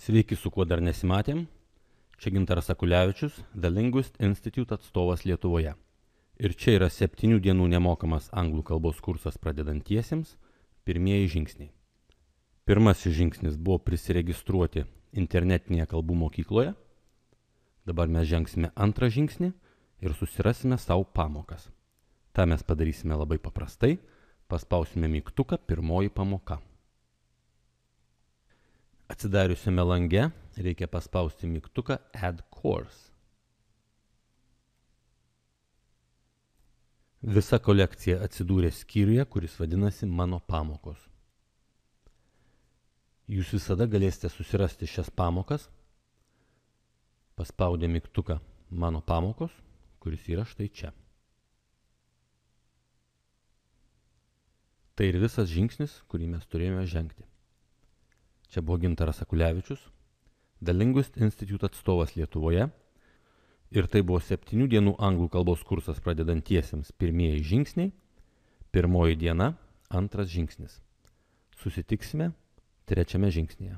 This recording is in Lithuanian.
Sveiki, su kuo dar nesimatėm. Čia Gintaras Akulevičius, The Linguist Institute atstovas Lietuvoje. Ir čia yra 7 dienų nemokamas anglų kalbos kursas pradedantiesiems, pirmieji žingsniai. Pirmasis žingsnis buvo prisiregistruoti internetinėje kalbų mokykloje. Dabar mes žengsime antrą žingsnį ir susirasime savo pamokas. Ta mes padarysime labai paprastai, paspausime mygtuką pirmoji pamoka. Atsidariusiame lange reikia paspausti mygtuką Add Course. Visa kolekcija atsidūrė skyriuje, kuris vadinasi Mano pamokos. Jūs visada galėsite susirasti šias pamokas, paspaudę mygtuką Mano pamokos, kuris yra štai čia. Tai ir visas žingsnis, kurį mes turėjome žengti. Čia buvo Gintaras Akulevičius, The Linguist Institute atstovas Lietuvoje. Ir tai buvo 7 dienų anglų kalbos kursas pradedantiesiems pirmieji žingsniai, pirmoji diena, antras žingsnis. Susitiksime 3 žingsnyje.